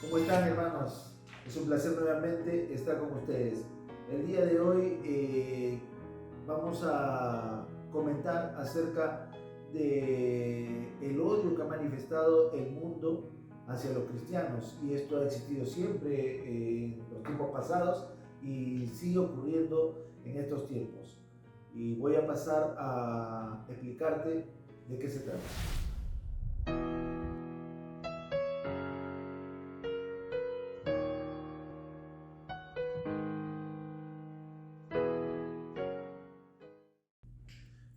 ¿Cómo están, hermanos? Es un placer nuevamente estar con ustedes. El día de hoy vamos a comentar acerca de el odio que ha manifestado el mundo hacia los cristianos, y esto ha existido siempre en los tiempos pasados y sigue ocurriendo en estos tiempos. Y voy a pasar a explicarte de qué se trata.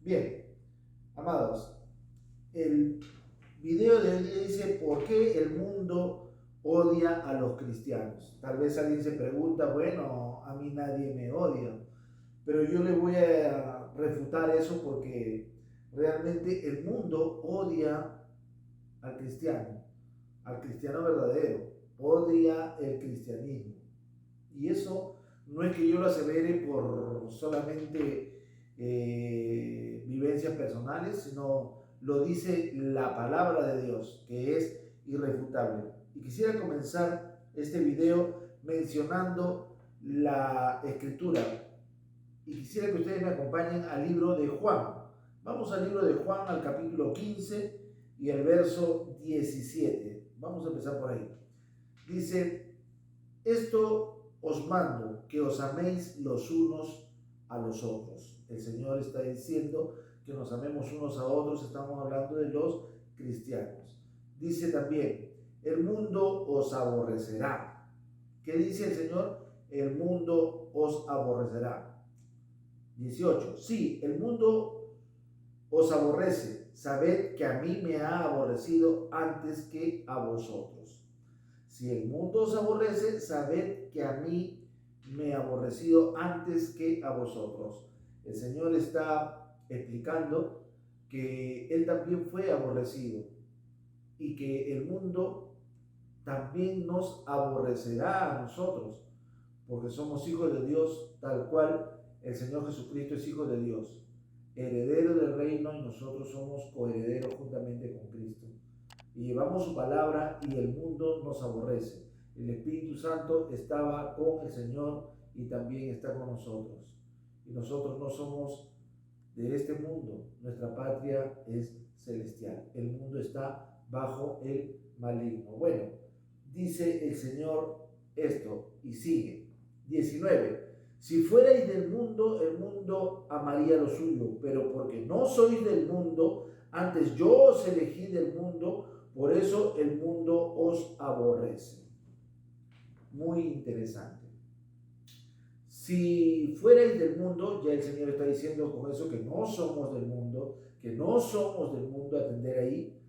Bien, amados, el video de hoy día dice: ¿por qué el mundo odia a los cristianos? Tal vez alguien se pregunta: bueno, a mí nadie me odia, pero yo le voy a refutar eso, porque realmente el mundo odia al cristiano verdadero, odia el cristianismo. Y eso no es que yo lo asevere por solamente vivencias personales, sino lo dice la palabra de Dios, que es irrefutable. Y quisiera comenzar este video mencionando la escritura, y quisiera que ustedes me acompañen al libro de Juan. Vamos al libro de Juan, al capítulo 15 y el verso 17. Vamos a empezar por ahí. Dice: esto os mando, que os améis los unos a los otros. El Señor está diciendo que nos amemos unos a otros. Estamos hablando de los cristianos. Dice también: el mundo os aborrecerá. ¿Qué dice el Señor? El mundo os aborrecerá. 18. Sí, el mundo os aborrece. Sabed que a mí me ha aborrecido antes que a vosotros. Si el mundo os aborrece, sabed que a mí me ha aborrecido antes que a vosotros. El Señor está explicando que Él también fue aborrecido y que el mundo también nos aborrecerá a nosotros, porque somos hijos de Dios, tal cual el Señor Jesucristo es hijo de Dios, heredero del reino, y nosotros somos coherederos juntamente con Cristo. Y llevamos su palabra, y el mundo nos aborrece. El Espíritu Santo estaba con el Señor y también está con nosotros. Y nosotros no somos de este mundo, nuestra patria es celestial. El mundo está bajo el maligno. Bueno, dice el Señor esto y sigue. 19. Si fuerais del mundo, el mundo amaría lo suyo, pero porque no sois del mundo, antes yo os elegí del mundo, por eso el mundo os aborrece. Muy interesante. Si fuerais del mundo, ya el Señor está diciendo con eso que no somos del mundo, atender ahí.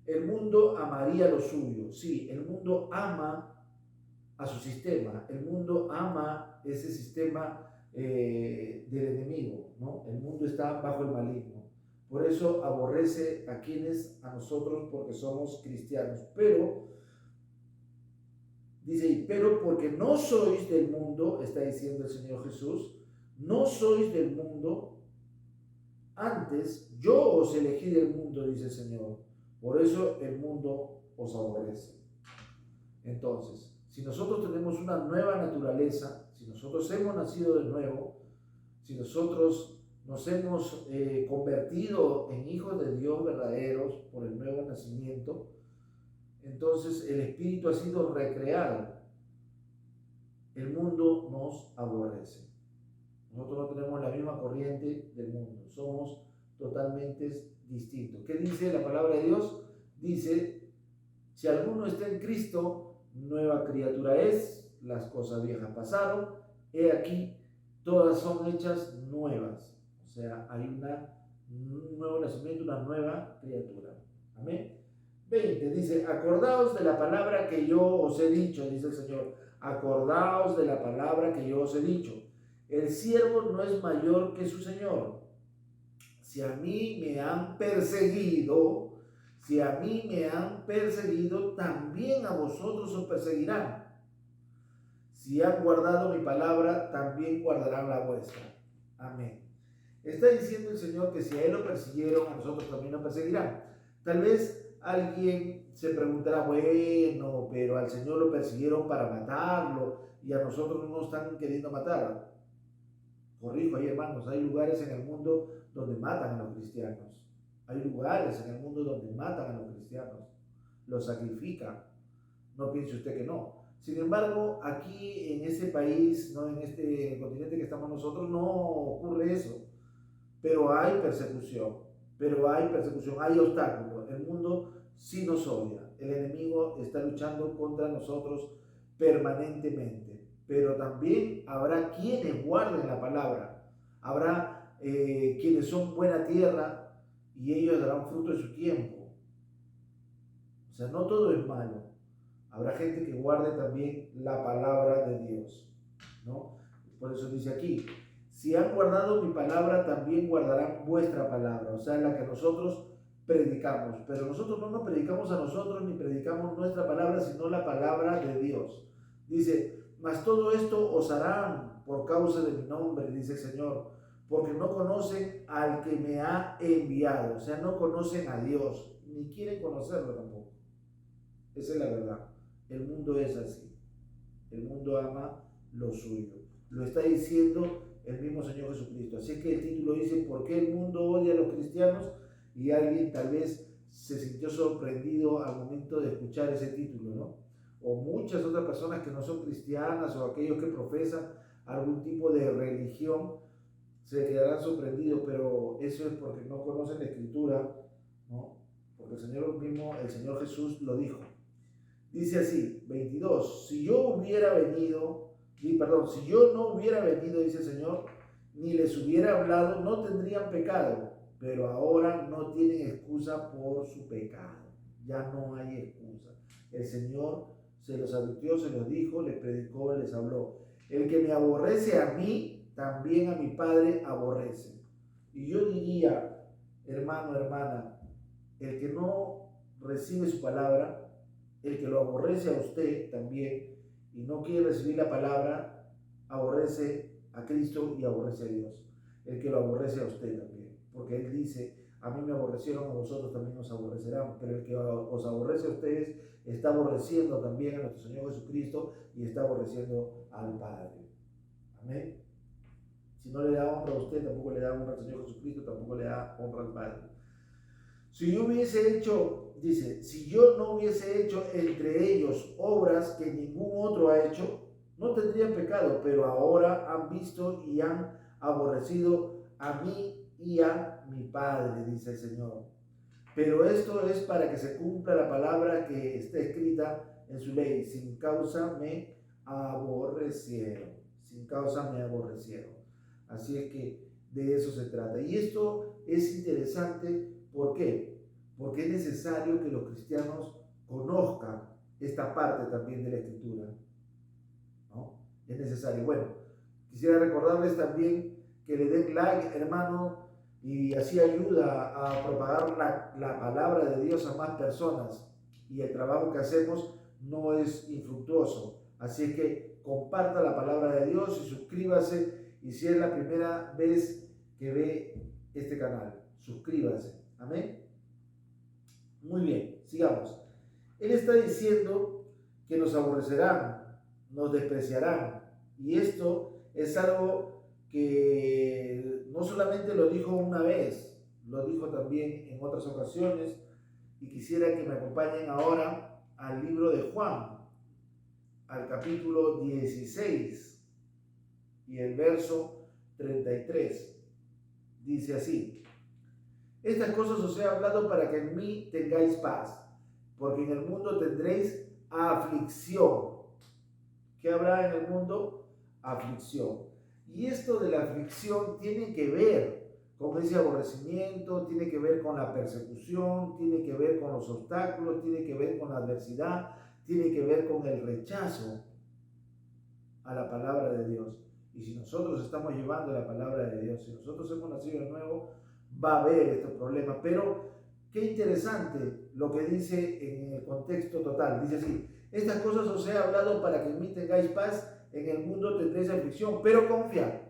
El mundo amaría lo suyo. Sí, el mundo ama a su sistema, el mundo ama ese sistema del enemigo, ¿no? El mundo está bajo el maligno. Por eso aborrece a quienes, a nosotros, porque somos cristianos. Pero dice: pero porque no sois del mundo, está diciendo el Señor Jesús, no sois del mundo, antes yo os elegí del mundo, dice el Señor. Por eso el mundo os aborrece. Entonces, si nosotros tenemos una nueva naturaleza, si nosotros hemos nacido de nuevo, si nosotros nos hemos convertido en hijos de Dios verdaderos por el nuevo nacimiento, entonces el Espíritu ha sido recreado. El mundo nos aborrece. Nosotros no tenemos la misma corriente del mundo, somos totalmente distintos. ¿Qué dice la palabra de Dios? Dice: si alguno está en Cristo, nueva criatura es, las cosas viejas pasaron, he aquí, todas son hechas nuevas. O sea, hay un nuevo nacimiento, una nueva criatura. Amén. 20 dice: acordaos de la palabra que yo os he dicho, dice el Señor. Acordaos de la palabra que yo os he dicho. El siervo no es mayor que su Señor. Si a mí me han perseguido, también a vosotros os perseguirán. Si han guardado mi palabra, también guardarán la vuestra. Amén. Está diciendo el Señor que si a Él lo persiguieron, a nosotros también nos perseguirán. Tal vez alguien se preguntará: bueno, pero al Señor lo persiguieron para matarlo y a nosotros no nos están queriendo matar. Corrijo ahí, hermanos, hay lugares en el mundo donde matan a los cristianos. Hay lugares en el mundo donde matan a los cristianos, los sacrifican. No piense usted que no. Sin embargo, aquí en este país, ¿no? En el continente que estamos nosotros, no ocurre eso. Pero hay persecución, hay obstáculos. El mundo sí nos odia. El enemigo está luchando contra nosotros permanentemente. Pero también habrá quienes guarden la palabra. Habrá quienes son buena tierra y ellos darán fruto de su tiempo. O sea, no todo es malo. Habrá gente que guarde también la palabra de Dios, ¿no? Por eso dice aquí, si han guardado mi palabra, también guardarán vuestra palabra, o sea, la que nosotros predicamos. Pero nosotros no nos predicamos a nosotros ni predicamos nuestra palabra, sino la palabra de Dios. Dice, mas todo esto os harán por causa de mi nombre, dice el Señor, porque no conocen al que me ha enviado, o sea, no conocen a Dios, ni quieren conocerlo tampoco. Esa es la verdad. El mundo es así. El mundo ama lo suyo. Lo está diciendo el mismo Señor Jesucristo. Así que el título dice, ¿por qué el mundo odia a los cristianos? Y alguien tal vez se sintió sorprendido al momento de escuchar ese título, ¿no? O muchas otras personas que no son cristianas o aquellos que profesan algún tipo de religión se quedarán sorprendidos, pero eso es porque no conocen la Escritura, ¿no? Porque el Señor Jesús lo dijo. Dice así, 22, si yo no hubiera venido, dice el Señor, ni les hubiera hablado, no tendrían pecado, pero ahora no tienen excusa por su pecado. Ya no hay excusa. El Señor se los advirtió, se los dijo, les predicó, les habló. El que me aborrece a mí, también a mi Padre aborrece. Y yo diría, hermano, hermana, el que no recibe su palabra, el que lo aborrece a usted también y no quiere recibir la palabra, aborrece a Cristo y aborrece a Dios. El que lo aborrece a usted también, porque Él dice, a mí me aborrecieron, a vosotros también os aborrecerán, pero el que os aborrece a ustedes está aborreciendo también a nuestro Señor Jesucristo y está aborreciendo al Padre. Amén. Si no le da honra a usted, tampoco le da honra al Señor Jesucristo, tampoco le da honra al Padre. Si yo hubiese hecho, dice, si yo no hubiese hecho entre ellos obras que ningún otro ha hecho, no tendrían pecado, pero ahora han visto y han aborrecido a mí y a mi Padre, dice el Señor. Pero esto es para que se cumpla la palabra que está escrita en su ley. Sin causa me aborrecieron. Sin causa me aborrecieron. Así es que de eso se trata. Y esto es interesante. ¿Por qué? Porque es necesario que los cristianos conozcan esta parte también de la Escritura, ¿no? Es necesario. Bueno, quisiera recordarles también que le den like, hermano, y así ayuda a propagar la palabra de Dios a más personas. Y el trabajo que hacemos no es infructuoso. Así que comparta la palabra de Dios y suscríbase. Y si es la primera vez que ve este canal, suscríbase. Amén. Muy bien, sigamos. Él está diciendo que nos aborrecerán, nos despreciarán. Y esto es algo que no solamente lo dijo una vez, lo dijo también en otras ocasiones. Y quisiera que me acompañen ahora al libro de Juan, al capítulo 16 y el verso 33. Dice así: estas cosas os he hablado para que en mí tengáis paz, porque en el mundo tendréis aflicción. ¿Qué habrá en el mundo? Aflicción. Y esto de la aflicción tiene que ver con ese aborrecimiento, tiene que ver con la persecución, tiene que ver con los obstáculos, tiene que ver con la adversidad, tiene que ver con el rechazo a la palabra de Dios. Y si nosotros estamos llevando la palabra de Dios, si nosotros hemos nacido de nuevo, va a haber estos problemas. Pero qué interesante lo que dice en el contexto total. Dice así: estas cosas os he hablado para que en mí tengáis paz, en el mundo tendréis aflicción, pero confiad.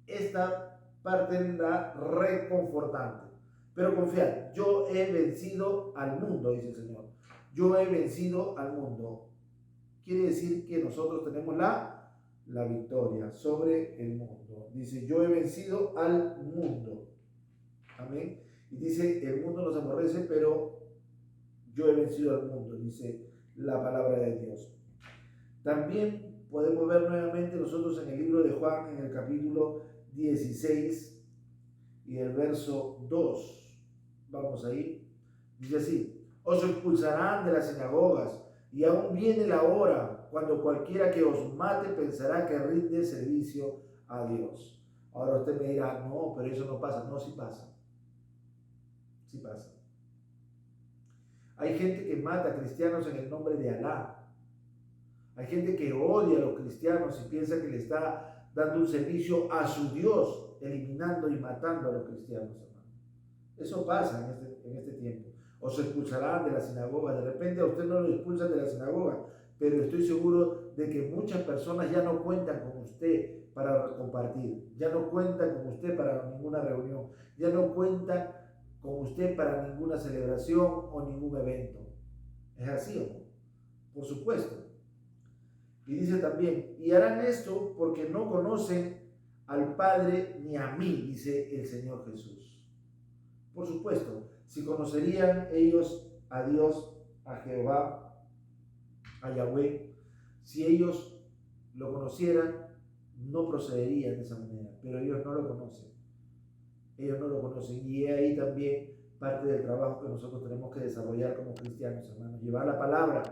Esta parte es la reconfortante. Pero confiad, yo he vencido al mundo, dice el Señor. yo he vencido al mundo. Quiere decir que nosotros tenemos la victoria sobre el mundo. Dice, yo he vencido al mundo. Amén. Y dice, el mundo nos aborrece, pero yo he vencido al mundo, dice la palabra de Dios. También podemos ver nuevamente nosotros en el libro de Juan, en el capítulo 16 y el verso 2. Vamos ahí. Dice así, os expulsarán de las sinagogas y aún viene la hora cuando cualquiera que os mate pensará que rinde servicio a Dios. Ahora usted me dirá, no, pero eso no pasa. No, sí pasa. Sí pasa. Hay gente que mata a cristianos en el nombre de Alá. Hay gente que odia a los cristianos y piensa que le está dando un servicio a su Dios, eliminando y matando a los cristianos, hermano. Eso pasa en este tiempo. Os expulsarán de la sinagoga. De repente a usted no lo expulsan de la sinagoga, pero estoy seguro de que muchas personas ya no cuentan con usted para compartir, ya no cuentan con usted para ninguna reunión, ya no cuentan con usted para ninguna celebración o ningún evento. ¿Es así o no? Por supuesto. Y dice también, y harán esto porque no conocen al Padre ni a mí, dice el Señor Jesús. Por supuesto, si conocerían ellos a Dios, a Jehová, a Yahweh, si ellos lo conocieran, no procederían de esa manera, pero ellos no lo conocen. Ellos no lo conocen, y ahí también parte del trabajo que nosotros tenemos que desarrollar como cristianos, hermanos, llevar la palabra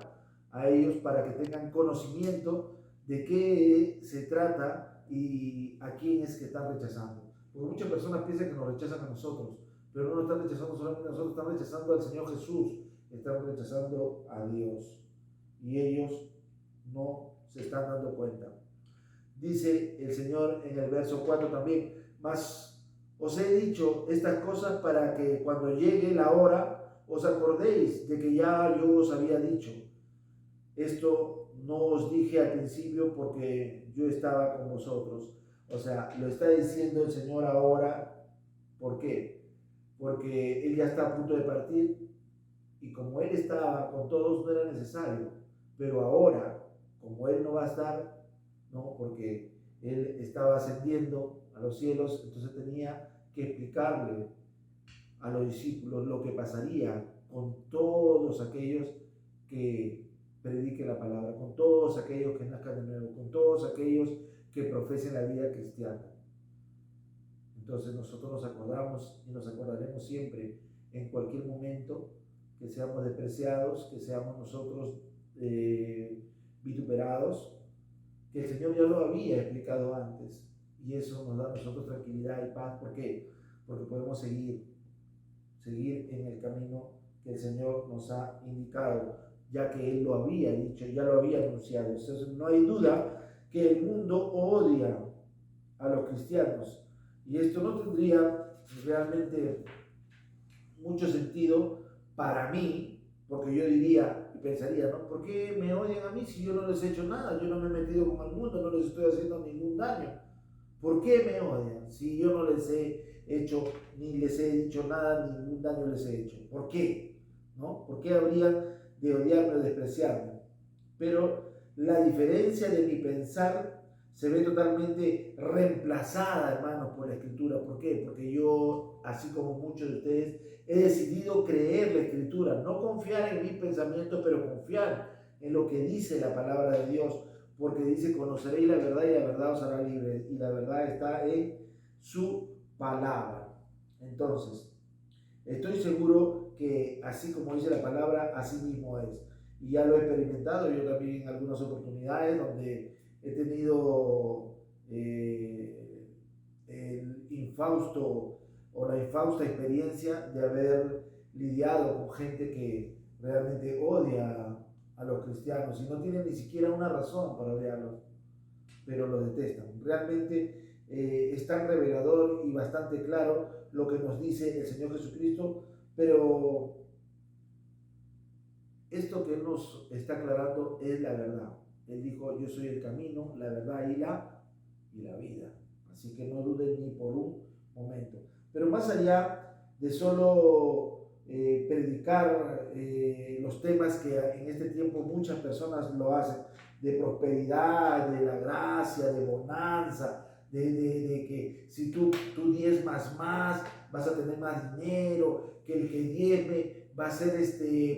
a ellos para que tengan conocimiento de qué se trata y a quién es que están rechazando. Porque muchas personas piensan que nos rechazan a nosotros, pero no nos están rechazando solamente a nosotros, están rechazando al Señor Jesús, están rechazando a Dios, y ellos no se están dando cuenta. Dice el Señor en el verso 4 también, mas os he dicho estas cosas para que cuando llegue la hora os acordéis de que ya yo os había dicho. Esto no os dije al principio porque yo estaba con vosotros. O sea, lo está diciendo el Señor ahora. ¿Por qué? Porque Él ya está a punto de partir y como Él estaba con todos no era necesario. Pero ahora, como Él no va a estar, ¿no? Porque Él estaba ascendiendo a los cielos, entonces tenía que explicarle a los discípulos lo que pasaría con todos aquellos que prediquen la palabra, con todos aquellos que nazcan de nuevo, con todos aquellos que profesen la vida cristiana. Entonces nosotros nos acordamos y nos acordaremos siempre, en cualquier momento, que seamos despreciados, que seamos nosotros vituperados, que el Señor ya lo había explicado antes, y eso nos da a nosotros tranquilidad y paz. ¿Por qué? Porque podemos seguir en el camino que el Señor nos ha indicado, ya que Él lo había dicho, ya lo había anunciado. Entonces no hay duda que el mundo odia a los cristianos, y esto no tendría realmente mucho sentido para mí, porque yo diría y pensaría, ¿no? ¿Por qué me odian a mí si yo no les he hecho nada? Yo no me he metido con el mundo, no les estoy haciendo ningún daño. ¿Por qué me odian si yo no les he hecho ni les he dicho nada, ningún daño les he hecho? ¿Por qué? ¿No? ¿Por qué habrían de odiarme o despreciarme? Pero la diferencia de mi pensar se ve totalmente reemplazada, hermanos, por la Escritura. ¿Por qué? Porque yo, así como muchos de ustedes, he decidido creer la Escritura, no confiar en mis pensamientos, pero confiar en lo que dice la palabra de Dios, porque dice, conoceréis la verdad y la verdad os hará libres, y la verdad está en su palabra. Entonces, estoy seguro que así como dice la palabra, así mismo es. Y ya lo he experimentado yo también en algunas oportunidades donde he tenido el infausto o la infausta experiencia de haber lidiado con gente que realmente odia a los cristianos y no tienen ni siquiera una razón para odiarlos, pero los detestan. Realmente es tan revelador y bastante claro lo que nos dice el Señor Jesucristo, pero esto que Él nos está aclarando es la verdad. Él dijo, yo soy el camino, la verdad y la vida. Así que no duden ni por un momento. Pero más allá de solo predicar los temas que en este tiempo muchas personas lo hacen, de prosperidad, de la gracia, de bonanza, de que si tú diezmas más, vas a tener más dinero, que el que diezme va a ser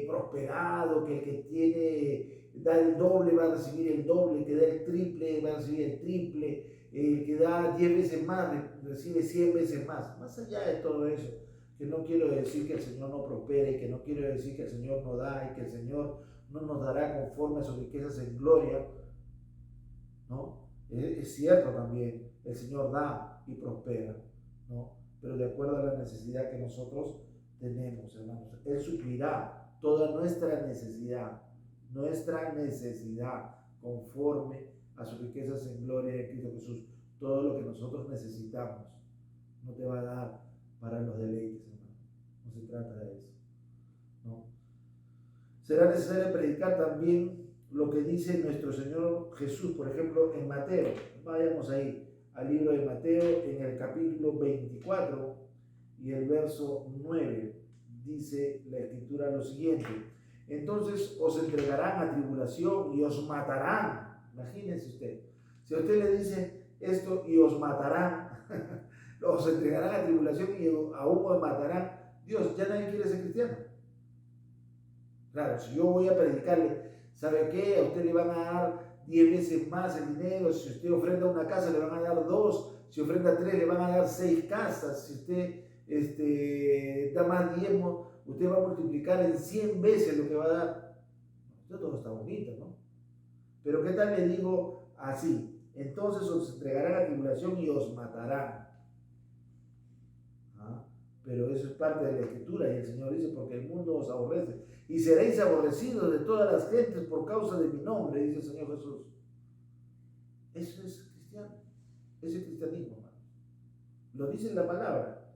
prosperado, que el que da el doble va a recibir el doble, el que da el triple va a recibir el triple, el que da 10 veces más recibe 100 veces más. Más allá de todo eso, que no quiero decir que el Señor no prospere, que no quiero decir que el Señor no da y que el Señor no nos dará conforme a sus riquezas en gloria, ¿no? Es cierto también, el Señor da y prospera, ¿no? Pero de acuerdo a la necesidad que nosotros tenemos, hermanos. Él suplirá toda nuestra necesidad conforme a sus riquezas en gloria de Cristo Jesús. Todo lo que nosotros necesitamos no te va a dar para los deleites, hermano. No se trata de eso, ¿no? Será necesario predicar también lo que dice nuestro Señor Jesús, por ejemplo, en Mateo. Vayamos ahí al libro de Mateo, en el capítulo 24 y el verso 9. Dice la Escritura lo siguiente: entonces os entregarán a tribulación y os matarán. Imagínense usted, si a usted le dice esto y os matarán, os entregarán a tribulación y aún os matarán, Dios, ya nadie quiere ser cristiano. Claro, si yo voy a predicarle, ¿sabe qué? A usted le van a dar 10 veces más el dinero. Si usted ofrenda una casa, le van a dar 2. Si ofrenda 3, le van a dar 6 casas. Si usted da más diezmo, usted va a multiplicar en 100 veces lo que va a dar. Esto todo está bonito, ¿no? Pero ¿qué tal le digo así? Entonces os entregarán a tribulación y os matarán. ¿Ah? Pero eso es parte de la Escritura, y el Señor dice: porque el mundo os aborrece y seréis aborrecidos de todas las gentes por causa de mi nombre, dice el Señor Jesús. Eso es cristiano, ese es cristianismo, hermano. Lo dice en la palabra,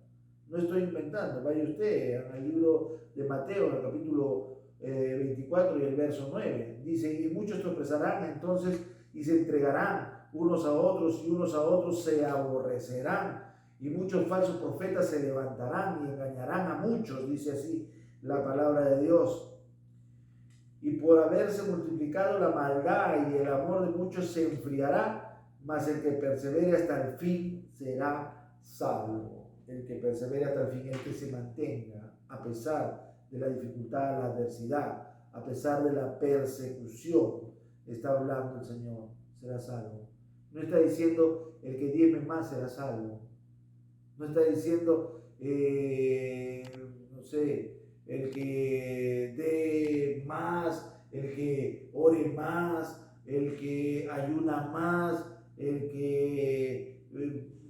no estoy inventando. Vaya usted al libro de Mateo, en el capítulo 24 y el verso 9, dice: y muchos tropezarán entonces y se entregarán unos a otros, y unos a otros se aborrecerán, y muchos falsos profetas se levantarán y engañarán a muchos, dice así la palabra de Dios. Y por haberse multiplicado la maldad y el amor de muchos se enfriará, mas el que persevere hasta el fin será salvo. El que persevere hasta el fin, el que se mantenga a pesar de la dificultad, la adversidad, a pesar de la persecución, está hablando el Señor, será salvo. No está diciendo el que diezme más será salvo. No está diciendo, no sé, el que dé más, el que ore más, el que ayuna más, el que,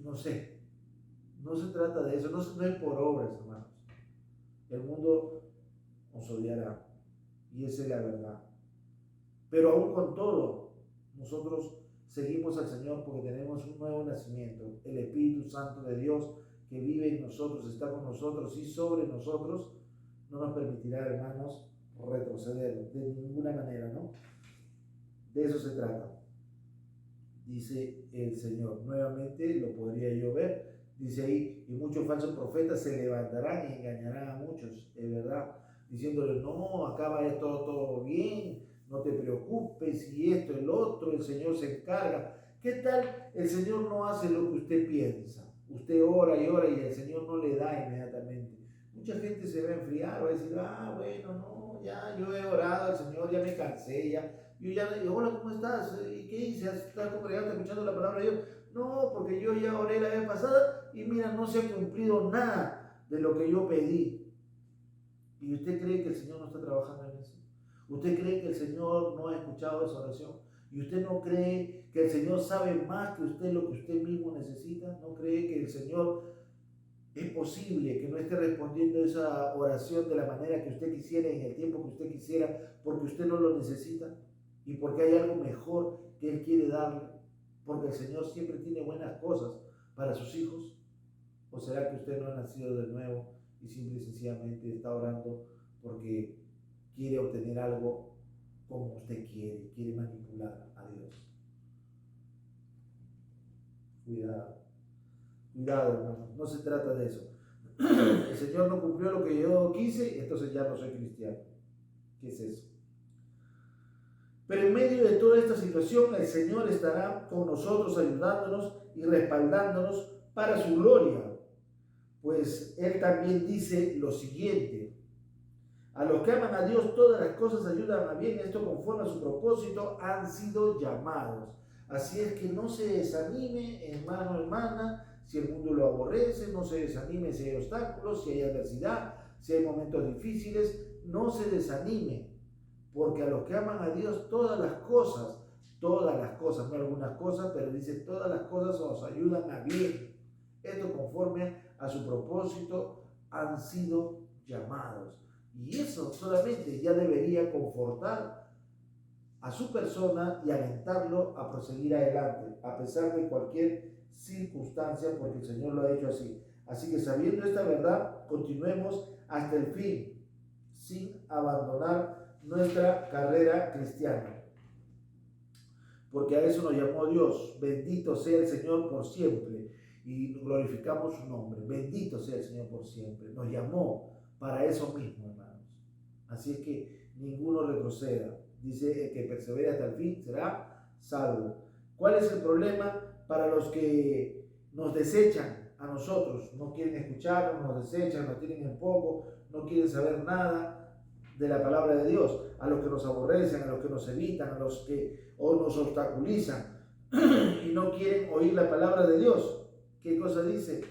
no sé. No se trata de eso, no es por obras, hermanos. El mundo nos odiará, y esa es la verdad. Pero aún con todo, nosotros seguimos al Señor porque tenemos un nuevo nacimiento. El Espíritu Santo de Dios que vive en nosotros, está con nosotros y sobre nosotros, no nos permitirá, hermanos, retroceder de ninguna manera, ¿no? De eso se trata. Dice el Señor. Nuevamente lo podría yo ver. Dice ahí: y muchos falsos profetas se levantarán y engañarán a muchos, es verdad, diciéndole: no, acá va todo bien, no te preocupes, y esto, el otro, el Señor se encarga. ¿Qué tal el Señor no hace lo que usted piensa? Usted ora y ora y el Señor no le da inmediatamente. Mucha gente se va a enfriar, va a decir: bueno, no, ya yo he orado al Señor, ya me cansé, yo ya le digo: hola, ¿cómo estás? ¿Y qué dices? ¿Estás congregando, escuchando la palabra de Dios? No, porque yo ya oré la vez pasada y mira, no se ha cumplido nada de lo que yo pedí. ¿Y usted cree que el Señor no está trabajando en eso? ¿Usted cree que el Señor no ha escuchado esa oración? ¿Y usted no cree que el Señor sabe más que usted lo que usted mismo necesita? ¿No cree que el Señor es posible que no esté respondiendo esa oración de la manera que usted quisiera, en el tiempo que usted quisiera, porque usted no lo necesita y porque hay algo mejor que Él quiere darle? Porque el Señor siempre tiene buenas cosas para sus hijos. ¿O será que usted no ha nacido de nuevo y simple y sencillamente está orando porque quiere obtener algo como usted quiere manipular a Dios? Cuidado, cuidado, hermano, no se trata de eso. el Señor no cumplió lo que yo quise, entonces ya no soy cristiano. ¿Qué es eso? Pero en medio de toda esta situación, el Señor estará con nosotros, ayudándonos y respaldándonos para su gloria. Pues Él también dice lo siguiente: a los que aman a Dios, todas las cosas ayudan a bien, esto conforme a su propósito han sido llamados. Así es que no se desanime, hermano, hermana, si el mundo lo aborrece, no se desanime si hay obstáculos, si hay adversidad, si hay momentos difíciles, no se desanime, porque a los que aman a Dios, todas las cosas, no algunas cosas, pero dice todas las cosas os ayudan a bien. Esto conforme a su propósito han sido llamados. Y eso solamente ya debería confortar a su persona y alentarlo a proseguir adelante, a pesar de cualquier circunstancia, porque el Señor lo ha hecho así. Así que sabiendo esta verdad, continuemos hasta el fin, sin abandonar nuestra carrera cristiana. Porque a eso nos llamó Dios. Bendito sea el Señor por siempre. Y glorificamos su nombre. Bendito sea el Señor por siempre. Nos llamó para eso mismo, hermanos. Así es que ninguno retroceda. Dice, el que persevere hasta el fin será salvo. ¿Cuál es el problema para los que nos desechan a nosotros? No quieren escucharnos, nos desechan, nos tienen en poco, no quieren saber nada de la palabra de Dios. A los que nos aborrecen, a los que nos evitan, a los que nos obstaculizan y no quieren oír la palabra de Dios. ¿Qué cosa dice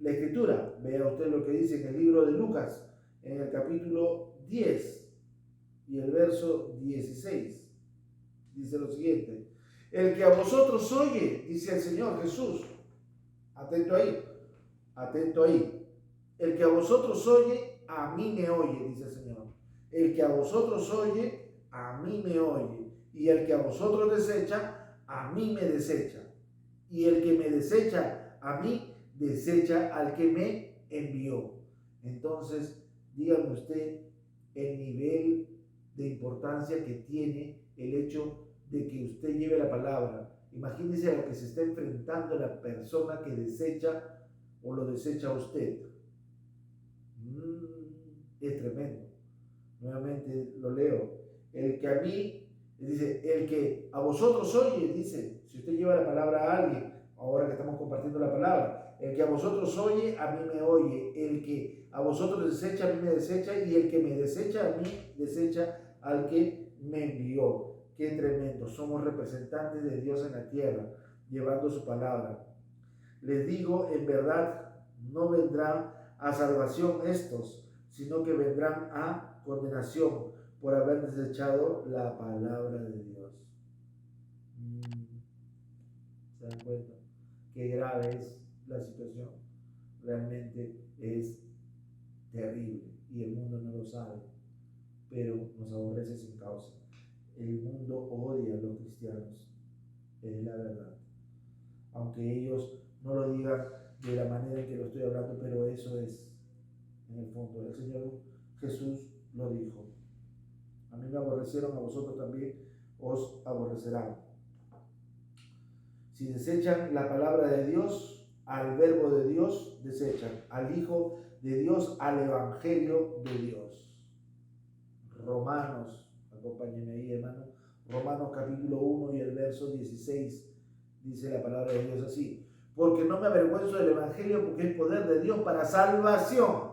la Escritura? Vea usted lo que dice en el libro de Lucas, en el capítulo 10 y el verso 16. Dice lo siguiente: el que a vosotros oye, dice el Señor Jesús, atento ahí, el que a vosotros oye, a mí me oye, dice el Señor. El que a vosotros oye, a mí me oye. Y el que a vosotros desecha, a mí me desecha. Y el que me desecha a mí, desecha al que me envió. Entonces, dígame usted el nivel de importancia que tiene el hecho de que usted lleve la palabra. Imagínese a lo que se está enfrentando la persona que desecha o lo desecha a usted. Es tremendo. Nuevamente lo leo. El que a mí, dice, el que a vosotros oye, dice, si usted lleva la palabra a alguien, ahora que estamos compartiendo la palabra, el que a vosotros oye, a mí me oye. El que a vosotros desecha, a mí me desecha. Y el que me desecha, a mí desecha al que me envió. Qué tremendo. Somos representantes de Dios en la tierra, llevando su palabra. Les digo, en verdad, no vendrán a salvación estos, sino que vendrán a condenación por haber desechado la palabra de Dios. ¿Se dan cuenta? Qué grave es la situación. Realmente es terrible y el mundo no lo sabe, pero nos aborrece sin causa. El mundo odia a los cristianos, es la verdad. Aunque ellos no lo digan de la manera en que lo estoy hablando, pero eso es en el fondo. El Señor Jesús lo dijo: a mí me aborrecieron, a vosotros también os aborrecerán. Si desechan la palabra de Dios, al verbo de Dios desechan, al Hijo de Dios, al Evangelio de Dios. Romanos, acompáñenme ahí, hermano. Romanos capítulo 1 y el verso 16, dice la palabra de Dios así: porque no me avergüenzo del Evangelio, porque es poder de Dios para salvación.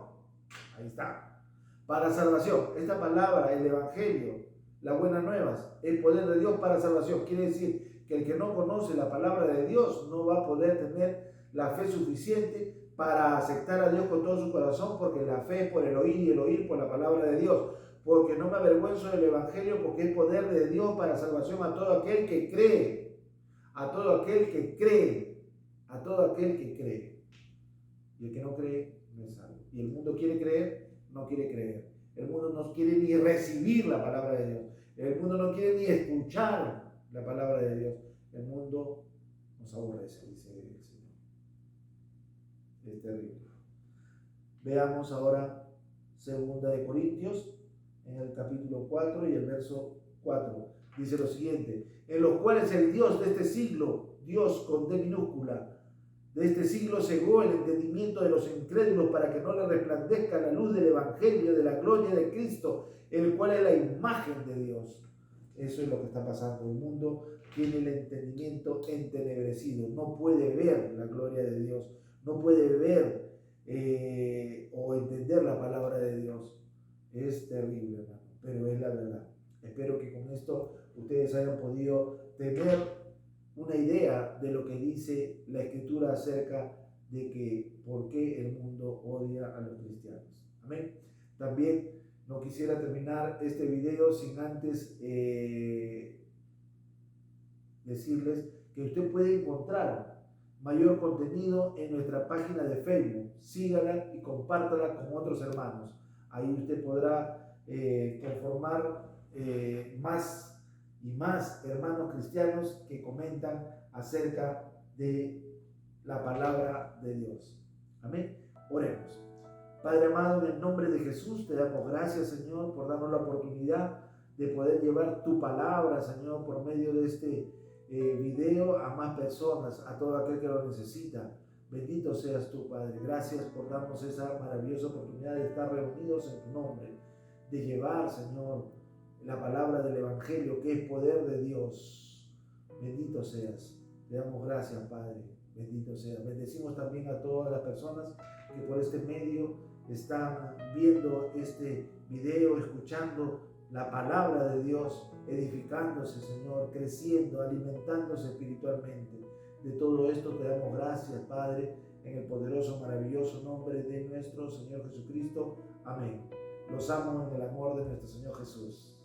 Ahí está, para salvación. Esta palabra, el Evangelio, las buenas nuevas, es poder de Dios para salvación. Quiere decir que el que no conoce la palabra de Dios no va a poder tener la fe suficiente para aceptar a Dios con todo su corazón, porque la fe es por el oír y el oír por la palabra de Dios. Porque no me avergüenzo del Evangelio, porque es poder de Dios para salvación a todo aquel que cree, a todo aquel que cree, a todo aquel que cree. Y el que no cree no es salvo. Y el mundo quiere creer, no quiere creer. El mundo no quiere ni recibir la palabra de Dios. El mundo no quiere ni escuchar la palabra de Dios. El mundo nos aborrece, dice el Señor. Es terrible. Veamos ahora 2 de Corintios, en el capítulo 4 y el verso 4. Dice lo siguiente: en los cuales el Dios de este siglo, Dios con D minúscula, de este siglo cegó el entendimiento de los incrédulos para que no le resplandezca la luz del Evangelio, de la gloria de Cristo, el cual es la imagen de Dios. Eso es lo que está pasando. El mundo tiene el entendimiento entenebrecido, no puede ver la gloria de Dios, no puede ver o entender la palabra de Dios. Es terrible, hermano, pero es la verdad. Espero que con esto ustedes hayan podido tener una idea de lo que dice la Escritura acerca de que por qué el mundo odia a los cristianos. Amén. También no quisiera terminar este video sin antes decirles que usted puede encontrar mayor contenido en nuestra página de Facebook. Sígala y compártala con otros hermanos. Ahí usted podrá conformar más y más hermanos cristianos que comentan acerca de la palabra de Dios. Amén. Oremos. Padre amado, en el nombre de Jesús te damos gracias, Señor, por darnos la oportunidad de poder llevar tu palabra, Señor, por medio de este video a más personas, a todo aquel que lo necesita. Bendito seas tú, Padre. Gracias por darnos esa maravillosa oportunidad de estar reunidos en tu nombre, de llevar, Señor, la palabra del Evangelio, que es poder de Dios. Bendito seas. Te damos gracias, Padre. Bendito seas. Bendecimos también a todas las personas que por este medio están viendo este video, escuchando la palabra de Dios, edificándose, Señor, creciendo, alimentándose espiritualmente. De todo esto te damos gracias, Padre, en el poderoso, maravilloso nombre de nuestro Señor Jesucristo. Amén. Los amo en el amor de nuestro Señor Jesús.